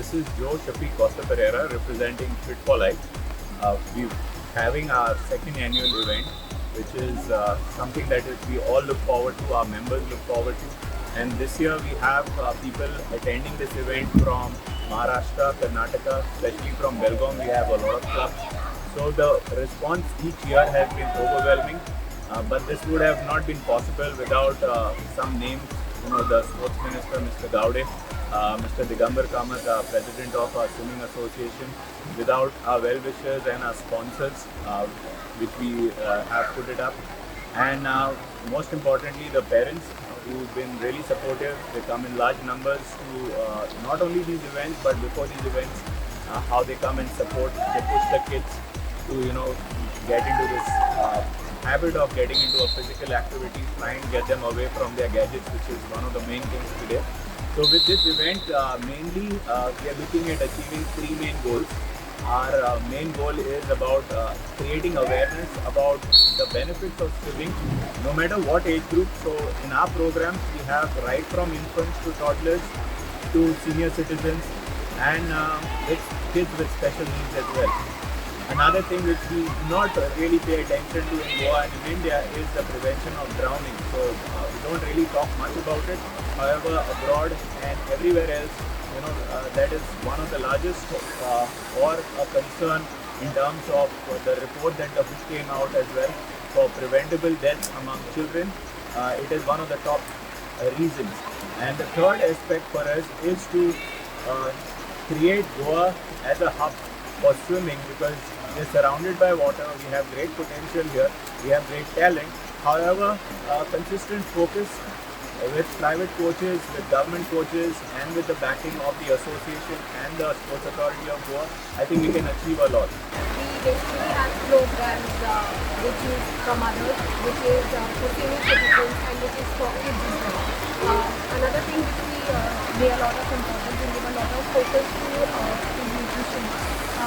this is Joe Shafiq Costa Pereira representing Fit for Life. We're having our second annual event, which is something that we all look forward to, our members look forward to. And this year we have people attending this event from Maharashtra, Karnataka, especially from Belgaum. We have a lot of clubs. So the response each year has been overwhelming. But this would have not been possible without some names, the sports minister, Mr. Gowde, Mr. Digambar Kamath, president of our swimming association, without our well-wishers and our sponsors, which we have put it up. And most importantly, the parents who've been really supportive. They come in large numbers to not only these events, but before these events, how they come and support, they push the kids to, get into this habit of getting into a physical activity, try and get them away from their gadgets, which is one of the main things today. So with this event, mainly we are looking at achieving three main goals. Our main goal is about creating awareness about the benefits of swimming, no matter what age group. So in our programs, we have right from infants to toddlers to senior citizens and with kids with special needs as well. Another thing which we do not really pay attention to in Goa and in India is the prevention of drowning. So we don't really talk much about it. However, abroad and everywhere else, that is one of the largest or a concern in terms of the report that the WHO came out as well for preventable deaths among children. It is one of the top reasons. And the third aspect for us is to create Goa as a hub for swimming, because we are surrounded by water, we have great potential here, we have great talent. However, consistent focus with private coaches, with government coaches, and with the backing of the association and the Sports Authority of Goa, I think we can achieve a lot. We basically have programs which is from others, which is for senior citizens and which is for kids as well. Another thing which we lay a lot of importance and give a lot of focus to is nutrition,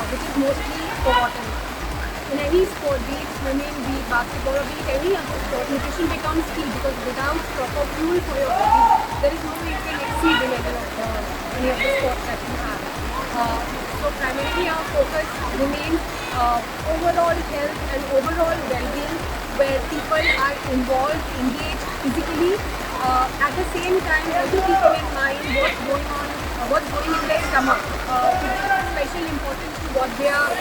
which is mostly forgotten. In any sport, be it swimming, be it basketball, or be it any other sport, nutrition becomes key, because without proper fuel for your body, there is no way you can exceed in any of the sports that you have. So primarily our focus remains overall health and overall well-being, where people are involved, engaged physically, at the same time also keeping in mind what's going in their stomach. It is special importance to what they are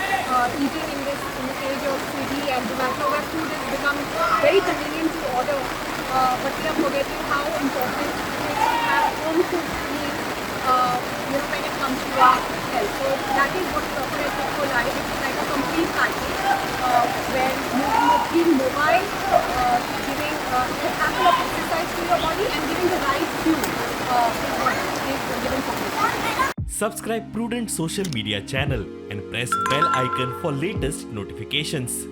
eating in this age of Swiggy and Zomato, where food has become very convenient to order, but we are forgetting how important it is to have home cooked meals when it comes to our health. So that is what we operate with for life. It is like a complete package where you feel mobile, giving ample of exercise to your body and giving the right fuel is what is given for me. Subscribe Prudent social media channel and press bell icon for latest notifications.